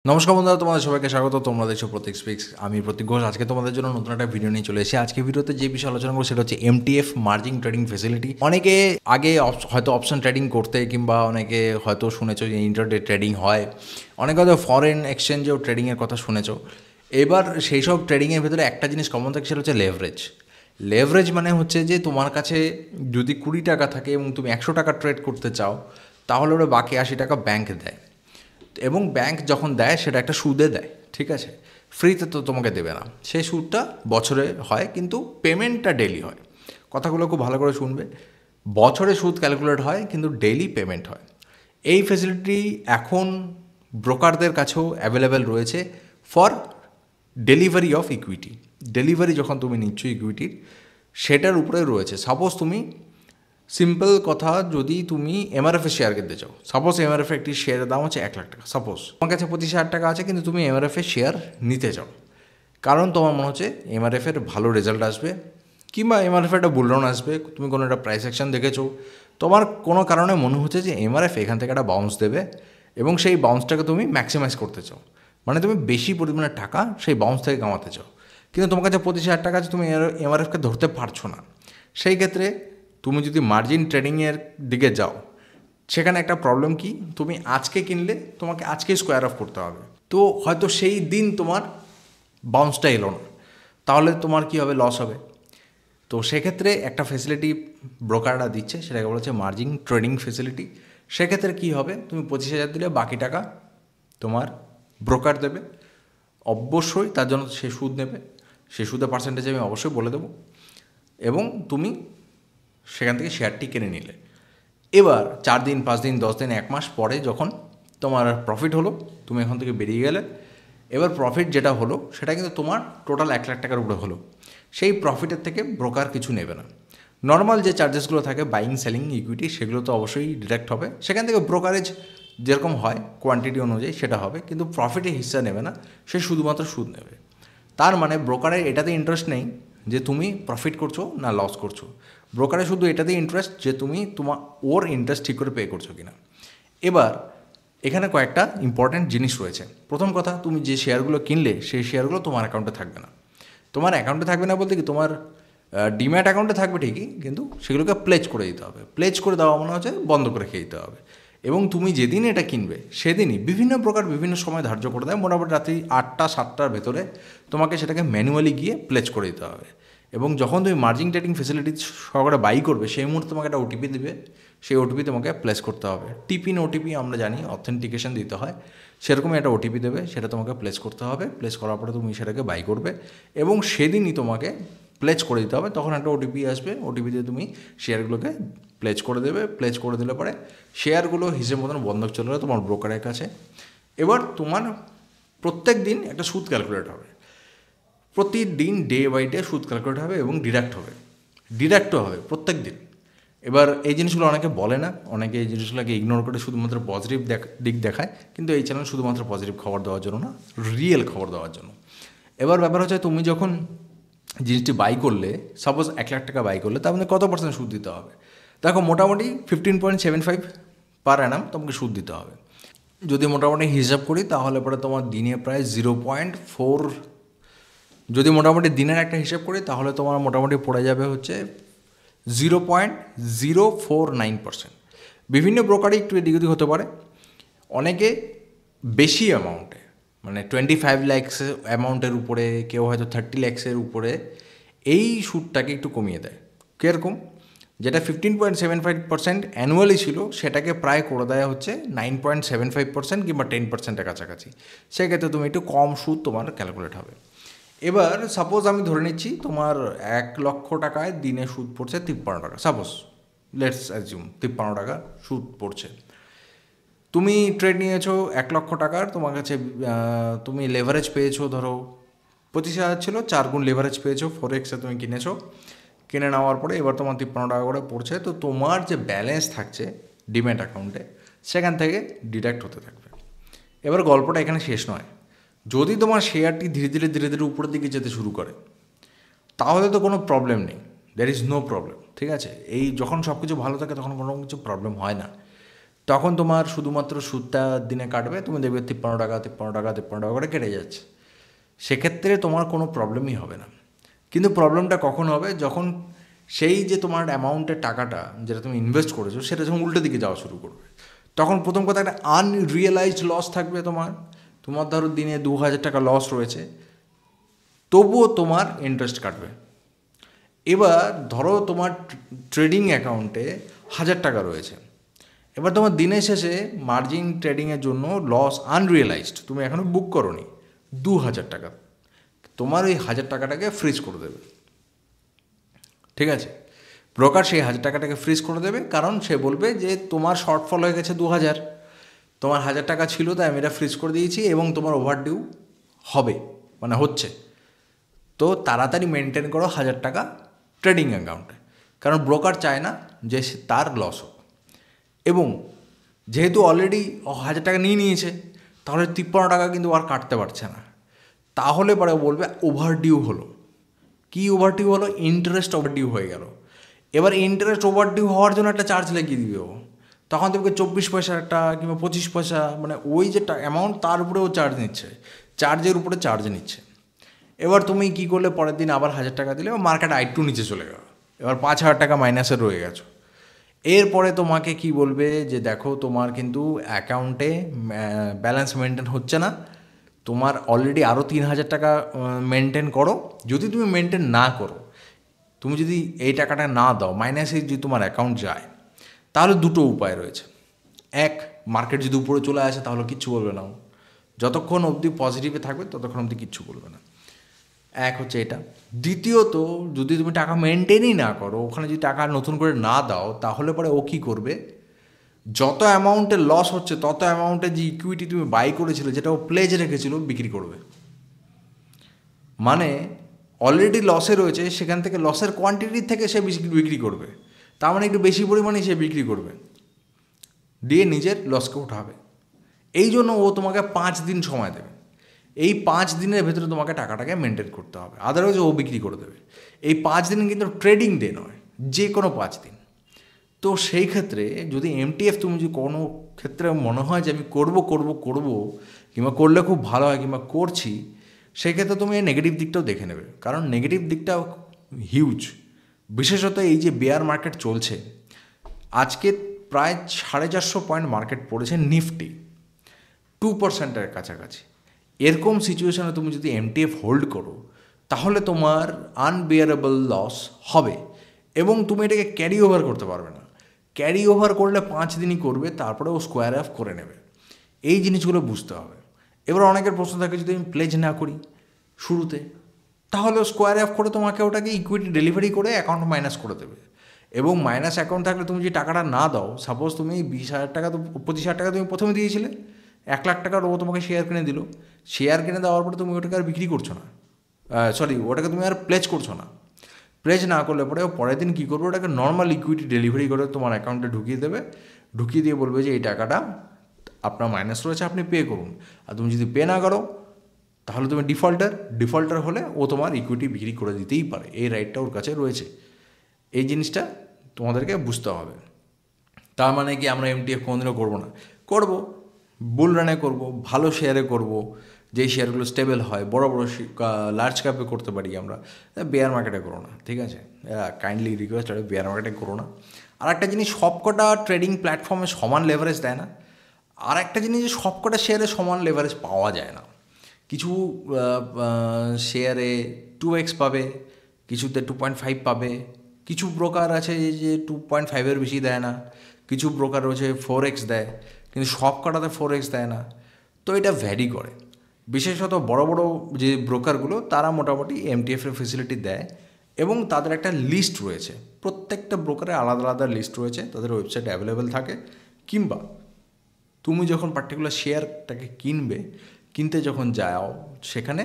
নমস্কার বন্ধুরা, তোমাদের সবাইকে স্বাগত। তোমরা দেখছো প্রতীক স্পিক্স। আমি প্রতীক ঘোষ। আজকে তোমাদের জন্য নতুন একটা ভিডিও নিয়ে চলে এসেছি। আজকে ভিডিওতে যে বিষয়ে আলোচনা করবো সেটা হচ্ছে এমটিএফ, মার্জিন ট্রেডিং ফেসিলিটি। অনেকে আগে হয়তো অপশন ট্রেডিং করতে, কিংবা অনেকে হয়তো শুনেছো যে ইন্টারডে ট্রেডিং হয়, অনেকে হয়তো ফরেন এক্সচেঞ্জেও ট্রেডিংয়ের কথা শুনেছো। এবার সেই সব ট্রেডিংয়ের ভেতরে একটা জিনিস কমন থাকে, সেটা হচ্ছে লেভারেজ। লেভারেজ মানে হচ্ছে যে তোমার কাছে যদি 20 টাকা থাকে এবং তুমি 100 টাকা ট্রেড করতে চাও, তাহলে ওরা বাকি 80 টাকা ব্যাংক দেয়, এবং ব্যাংক যখন দেয় সেটা একটা সুদে দেয়, ঠিক আছে? ফ্রিতে তো তোমাকে দেবে না। সেই সুদটা বছরে হয়, কিন্তু পেমেন্টটা ডেলি হয়। কথাগুলো খুব ভালো করে শুনবে। বছরে সুদ ক্যালকুলেট হয়, কিন্তু ডেইলি পেমেন্ট হয়। এই ফেসিলিটি এখন ব্রোকারদের কাছেও অ্যাভেলেবেল রয়েছে for delivery of equity. Delivery যখন তুমি নিচ্ছ ইকুইটির, সেটার উপরে রয়েছে। সাপোজ তুমি, সিম্পল কথা, যদি তুমি এমআরএফের শেয়ার কিনতে চাও, সাপোজ এমআরএফের একটি শেয়ারের দাম হচ্ছে 1 লাখ টাকা, সাপোজ তোমার কাছে 25,000 টাকা আছে, কিন্তু তুমি এমআরএফের শেয়ার নিতে চাও, কারণ তোমার মনে হচ্ছে এমআরএফের ভালো রেজাল্ট আসবে, কিংবা এমআরএফের একটা বুলরন আসবে, তুমি কোনো একটা প্রাইস অ্যাকশন দেখেছো, তোমার কোনো কারণে মনে হচ্ছে যে এমআরএফ এখান থেকে একটা বাউন্স দেবে, এবং সেই বাউন্সটাকে তুমি ম্যাক্সিমাইজ করতে চাও, মানে তুমি বেশি পরিমাণে টাকা সেই বাউন্স থেকে কামাতে চাও, কিন্তু তোমার কাছে 25,000 টাকা আছে, তুমি এমআরএফকে ধরতে পারছো না। সেই ক্ষেত্রে তুমি যদি মার্জিন ট্রেডিংয়ের দিকে যাও, সেখানে একটা প্রবলেম কি, তুমি আজকে কিনলে তোমাকে আজকে স্কোয়ার অফ করতে হবে, তো হয়তো সেই দিন তোমার বাউন্সটা এলো না, তাহলে তোমার কি হবে, লস হবে। তো সেক্ষেত্রে একটা ফেসিলিটি ব্রোকাররা দিচ্ছে, সেটাকে বলা হচ্ছে মার্জিন ট্রেডিং ফেসিলিটি। সেক্ষেত্রে কী হবে, তুমি 25,000 দিলে বাকি টাকা তোমার ব্রোকার দেবে, অবশ্যই তার জন্য সে সুদ নেবে, সে সুদের পার্সেন্টেজ আমি অবশ্যই বলে দেবো, এবং তুমি সেখান থেকে শেয়ারটি কিনে নিলে। এবার 4 দিন, 5 দিন, 10 দিন, 1 মাস পরে যখন তোমার প্রফিট হলো, তুমি এখান থেকে বেরিয়ে গেলে। এবার প্রফিট যেটা হলো সেটা কিন্তু তোমার টোটাল 1 লাখ টাকার উপরে হলো। সেই প্রফিটের থেকে ব্রোকার কিছু নেবে না। নর্মাল যে চার্জেসগুলো থাকে, বাইং সেলিং ইকুইটি, সেগুলো তো অবশ্যই ডিরেক্ট হবে। সেখান থেকে ব্রোকারেজ যেরকম হয় কোয়ান্টিটি অনুযায়ী সেটা হবে, কিন্তু প্রফিটে হিস্সা নেবে না, সে শুধুমাত্র সুদ নেবে। তার মানে ব্রোকারের এটাতে ইন্টারেস্ট নেই যে তুমি প্রফিট করছো না লস করছো। ব্রোকারে শুধু এটাতেই ইন্টারেস্ট যে তুমি ওর ইন্টারেস্ট ঠিক করে পে করছো কিনা। এবার এখানে কয়েকটা ইম্পর্ট্যান্ট জিনিস রয়েছে। প্রথম কথা, তুমি যে শেয়ারগুলো কিনলে সেই শেয়ারগুলো তোমার অ্যাকাউন্টে থাকবে না। তোমার অ্যাকাউন্টে থাকবে না বলতে কি, তোমার ডিম্যাট অ্যাকাউন্টে থাকবে ঠিকই, কিন্তু সেগুলোকে প্লেজ করে দিতে হবে। প্লেজ করে দেওয়া মনে হচ্ছে বন্ধ করে খেয়ে দিতে হবে। এবং তুমি যেদিন এটা কিনবে সেদিনই বিভিন্ন প্রকার বিভিন্ন সময় ধার্য করে দেয়, মোটামুটি রাত্রি 8টা 7টার ভেতরে তোমাকে সেটাকে ম্যানুয়ালি গিয়ে প্লেজ করে দিতে হবে। এবং যখন তুমি মার্জিন ট্রেডিং ফেসিলিটি সহকারে বাই করবে, সেই মুহূর্তে তোমাকে একটা ওটিপি দেবে, সেই ওটিপি তোমাকে প্লেস করতে হবে। টিপিন ওটিপি আমরা জানি, অথেন্টিকেশন দিতে হয়, সেরকমই একটা ওটিপি দেবে, সেটা তোমাকে প্লেস করতে হবে। প্লেস করার পরে তুমি সেটাকে বাই করবে, এবং সেদিনই তোমাকে প্লেজ করে দিতে হবে। তখন একটা ওটিপি আসবে, ওটিপি দিয়ে তুমি শেয়ারগুলোকে প্লেজ করে দেবে। প্লেজ করে দিলে পরে শেয়ারগুলো হিসেব মতন বন্ধক চলে যাবে তোমার ব্রোকারের কাছে। এবার তোমার প্রত্যেক দিন একটা সুদ ক্যালকুলেট হবে, প্রতিদিন ডে বাই ডে সুদ ক্যালকুলেট হবে, এবং ডিডাক্টও হবে প্রত্যেক দিন। এবার এই জিনিসগুলো অনেকে বলে না, অনেকে এই জিনিসগুলোকে ইগনোর করে শুধুমাত্র পজিটিভ দিক দেখায়, কিন্তু এই চ্যানেল শুধুমাত্র পজিটিভ খবর দেওয়ার জন্য না, রিয়েল খবর দেওয়ার জন্য। এবার ব্যাপার হচ্ছে, তুমি যখন জিনিসটি বাই করলে, সাপোজ 1 লাখ টাকা বাই করলে, তার মধ্যে কত পার্সেন্ট সুদ দিতে হবে? দেখো, মোটামুটি 15.75 পার অ্যানাম তোমাকে সুদ দিতে হবে। যদি মোটামুটি হিসাব করি, তাহলে পরে তোমার দিনে প্রায় 0.4, যদি মোটামুটি দিনের একটা হিসাব করি, তাহলে তোমার মোটামুটি পড়ে যাবে হচ্ছে 0.049%। বিভিন্ন ব্রোকারই একটু এদিক ওদিক হতে পারে, অনেকে বেশি অ্যামাউন্টে, মানে 25 lakhs অ্যামাউন্টের উপরে, কেউ হয়তো 30 lakhs উপরে এই সুদটাকে একটু কমিয়ে দেয়। কীরকম? যেটা 15.75% অ্যানুয়ালি ছিল, সেটাকে প্রায় করে দেওয়া হচ্ছে 9.75% কিংবা 10%-এর কাছাকাছি। সেক্ষেত্রে তুমি একটু কম সুদ তোমার ক্যালকুলেট হবে। এবার সাপোজ আমি ধরে নিচ্ছি তোমার 1 লক্ষ টাকায় দিনে সুদ পড়ছে 53 টাকা, সাপোজ লেটস অ্যাজিউম 53 টাকা সুদ পড়ছে। তুমি ট্রেড নিয়েছো 1 লক্ষ টাকার, তোমার কাছে তুমি লেভারেজ পেয়েছো, ধরো 25,000 ছিল, 4 গুণ লেভারেজ পেয়েছো, ফরেক্সে তুমি কিনেছো। কিনে নেওয়ার পরে এবার তোমার 53 টাকা করে পড়ছে, তো তোমার যে ব্যালেন্স থাকছে ডিম্যাট অ্যাকাউন্টে, সেখান থেকে ডিডাক্ট হতে থাকবে। এবার গল্পটা এখানে শেষ নয়। যদি তোমার শেয়ারটি ধীরে ধীরে ধীরে ধীরে উপরের দিকে যেতে শুরু করে, তাহলে তো কোনো প্রবলেম নেই, দ্যার ইজ নো প্রবলেম, ঠিক আছে? এই যখন সব কিছু ভালো থাকে তখন কোনো কিছু প্রবলেম হয় না। তখন তোমার শুধুমাত্র সুদটা দিনে কাটবে, তুমি দেখবে 53 টাকা করে কেটে যাচ্ছে। সেক্ষেত্রে তোমার কোনো প্রবলেমই হবে না। কিন্তু প্রবলেমটা কখন হবে, যখন সেই যে তোমার অ্যামাউন্টের টাকাটা যেটা তুমি ইনভেস্ট করেছো সেটা যখন উল্টো দিকে যাওয়া শুরু করবে, তখন প্রথম কথা একটা আনরিয়েলাইজড লস থাকবে তোমার ধরো দিনে 2000 টাকা লস রয়েছে, তবুও তোমার ইন্টারেস্ট কাটবে। এবার ধরো তোমার ট্রেডিং অ্যাকাউন্টে 1000 টাকা রয়েছে, এবার তোমার দিনের শেষে মার্জিন ট্রেডিংয়ের জন্য লস আনরিয়েলাইজড তুমি এখনও বুক করোনি 2000 টাকা, তোমার ওই 1000 টাকাটাকে ফ্রিজ করে দেবে। ঠিক আছে, ব্রোকার সেই 1000 টাকাটাকে ফ্রিজ করে দেবে, কারণ সে বলবে যে তোমার শর্টফল হয়ে গেছে 2000, তোমার 1000 টাকা ছিল তাই আমি এটা ফ্রিজ করে দিয়েছি এবং তোমার ওভারডিউ হবে, মানে হচ্ছে, তো তাড়াতাড়ি মেনটেন করো 1000 টাকা ট্রেডিং অ্যাকাউন্টে, কারণ ব্রোকার চায় না যে তার লস হোক। এবং যেহেতু অলরেডি 1000 টাকা নিয়ে নিয়েছে, তাহলে 53 টাকা কিন্তু আর কাটতে পারছে না, তাহলে পরে বলবে ওভারডিউ হলো। কি ওভারডিউ হলো? ইন্টারেস্ট ওভারডিউ হয়ে গেল। এবার ইন্টারেস্ট ওভারডিউ হওয়ার জন্য একটা চার্জ লাগিয়ে দিবে ও, তখন তোমাকে 24 পয়সা একটা কিংবা 25 পয়সা, মানে ওই যে অ্যামাউন্ট তার উপরে ও চার্জ নিচ্ছে, চার্জের উপরে চার্জ নিচ্ছে। এবার তুমি কী করলে, পরের দিন আবার 1000 টাকা দিলে মার্কেট আরেকটু নিচে চলে গেল, এবার 5000 টাকা মাইনাসে রয়ে গেছো। এরপরে তোমাকে কি বলবে যে দেখো তোমার কিন্তু অ্যাকাউন্টে ব্যালেন্স মেনটেন হচ্ছে না, তোমার অলরেডি আরও 3000 টাকা মেনটেন করো। যদি তুমি মেনটেন না করো, তুমি যদি এই টাকাটা না দাও, মাইনাসে যদি তোমার অ্যাকাউন্ট যায়, তাহলে দুটো উপায় রয়েছে। এক, মার্কেট যদি উপরে চলে আসে তাহলে কিচ্ছু বলবে না, যতক্ষণ অবধি পজিটিভে থাকবে ততক্ষণ অবধি কিচ্ছু বলবে না। এক হচ্ছে এটা। দ্বিতীয়ত, যদি তুমি টাকা মেনটেনই না করো, ওখানে যদি টাকা নতুন করে না দাও, তাহলে পরে ও কী করবে, যত অ্যামাউন্টে লস হচ্ছে তত অ্যামাউন্টে যে ইকুইটি তুমি বাই করেছিলে, যেটা ও প্লেজ রেখেছিল, বিক্রি করবে। মানে অলরেডি লসে রয়েছে, সেখান থেকে লসের কোয়ান্টিটির থেকে সে বিক্রি করবে, তার মানে একটু বেশি পরিমাণে সে বিক্রি করবে, দিয়ে নিজের লসকে উঠাবে। এই জন্য ও তোমাকে 5 দিন সময় দেবে। এই 5 দিনের ভেতরে তোমাকে টাকাটাকে মেনটেন করতে হবে, আদারওয়াইজ ও বিক্রি করে দেবে। এই 5 দিন কিন্তু ট্রেডিং ডে নয়, যে কোনো 5 দিন। তো সেই ক্ষেত্রে যদি এমটিএফ তুমি যদি কোনো ক্ষেত্রে মনে হয় যে আমি করব কিংবা করলে খুব ভালো হয় কিংবা করছি, সেই ক্ষেত্রে তুমি এই নেগেটিভ দিকটাও দেখে নেবে, কারণ নেগেটিভ দিকটাও হিউজ। বিশেষত এই যে বেয়ার মার্কেট চলছে, আজকে প্রায় 450 পয়েন্ট মার্কেট পড়েছে, নিফটি 2%-এর কাছাকাছি। এরকম সিচুয়েশনে তুমি যদি এমটিএফ হোল্ড করো, তাহলে তোমার আনবিয়ারেবল লস হবে এবং তুমি এটাকে ক্যারি ওভার করতে পারবে না। ক্যারি ওভার করলে 5 দিনই করবে, তারপরে ও স্কোয়ার অফ করে নেবে। এই জিনিসগুলো বুঝতে হবে। এবার অনেকের প্রশ্ন থাকে, যদি আমি প্লেজ না করি শুরুতে, তাহলে ও স্কোয়ার অফ করে তোমাকে ওটাকে ইকুইটি ডেলিভারি করে অ্যাকাউন্ট মাইনাস করে দেবে। এবং মাইনাস অ্যাকাউন্ট থাকলে তুমি যে টাকাটা না দাও, সাপোজ তুমি 20,000 টাকা, তো 25,000 টাকা তুমি প্রথমে দিয়েছিলে, 1 লাখ টাকার ও তোমাকে শেয়ার কিনে দিল, শেয়ার কিনে দেওয়ার পরে তুমি ওটাকে আর বিক্রি করছো না, ওটাকে তুমি আর প্লেজ করছো না। প্লেজ না করলে পরে ও পরের দিন কী করবে, ওটাকে নর্মাল ইকুইটি ডেলিভারি করে তোমার অ্যাকাউন্টে ঢুকিয়ে দেবে, ঢুকিয়ে দিয়ে বলবে যে এই টাকাটা আপনার মাইনাস রয়েছে, আপনি পে করুন। আর তুমি যদি পে না করো, তাহলে তুমি ডিফল্টার হলে ও তোমার ইকুইটি বিক্রি করে দিতেই পারে, এই রাইটটা ওর কাছে রয়েছে। এই জিনিসটা তোমাদেরকে বুঝতে হবে। তার মানে কি আমরা এমটিএফ কোনোদিনও করবো না? করবো, বুল রানে করবো, ভালো শেয়ারে করবো, যেই শেয়ারগুলো স্টেবল হয়, বড় লার্জ ক্যাপে করতে পারি আমরা। বেয়ার মার্কেটে করো না, ঠিক আছে? কাইন্ডলি রিকোয়েস্ট, বেয়ার মার্কেটে করো না। আর একটা জিনিস, সবকটা ট্রেডিং প্ল্যাটফর্মে সমান লেভারেজ দেয় না। আর একটা জিনিস, যে সবকটা শেয়ারে সমান লেভারেজ পাওয়া যায় না। কিছু শেয়ারে 2x পাবে, কিছুতে 2.5 পাবে, কিছু ব্রোকার আছে যে 2.5-এর বেশি দেয় না, কিছু ব্রোকার রয়েছে 4x দেয়, কিন্তু সব কটাতে 4x দেয় না। তো এটা ভ্যারি করে। বিশেষত বড় বড় যে ব্রোকারগুলো, তারা মোটামুটি এমটিএফের ফেসিলিটি দেয় এবং তাদের একটা লিস্ট রয়েছে, প্রত্যেকটা ব্রোকারের আলাদা আলাদা লিস্ট রয়েছে, তাদের ওয়েবসাইটে অ্যাভেলেবেল থাকে। কিংবা তুমি যখন পার্টিকুলার শেয়ারটাকে কিনতে যখন যাও, সেখানে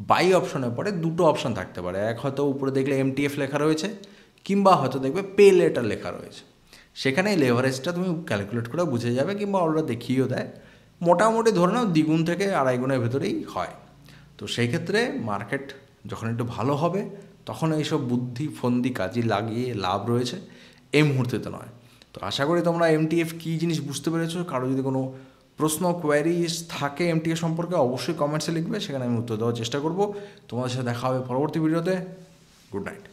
বাই অপশনের পরে দুটো অপশন থাকতে পারে। এক, হয়তো উপরে দেখলে এমটিএফ লেখা রয়েছে, কিংবা হয়তো দেখবে পে লেটার লেখা রয়েছে। সেখানে লেভারেজটা তুমি ক্যালকুলেট করে বুঝে যাবে, কিংবা ওরা দেখিয়েও দেয়। মোটামুটি ধরে নাও 2 থেকে 2.5 গুণের ভেতরেই হয়। তো সেই ক্ষেত্রে মার্কেট যখন একটু ভালো হবে, তখন এইসব বুদ্ধি ফন্দি কাজে লাগিয়ে লাভ রয়েছে, এই মুহূর্তে তো নয়। তো তো আশা করি তোমরা এমটিএফ কী জিনিস বুঝতে পেরেছো। কারো যদি কোনো প্রশ্ন কোয়ারিজ থাকে এমটিএফ সম্পর্কে অবশ্যই কমেন্টসে লিখবে, সেখানে আমি উত্তর দেওয়ার চেষ্টা করব। তোমাদের সাথে দেখা হবে পরবর্তী ভিডিওতে। Good night.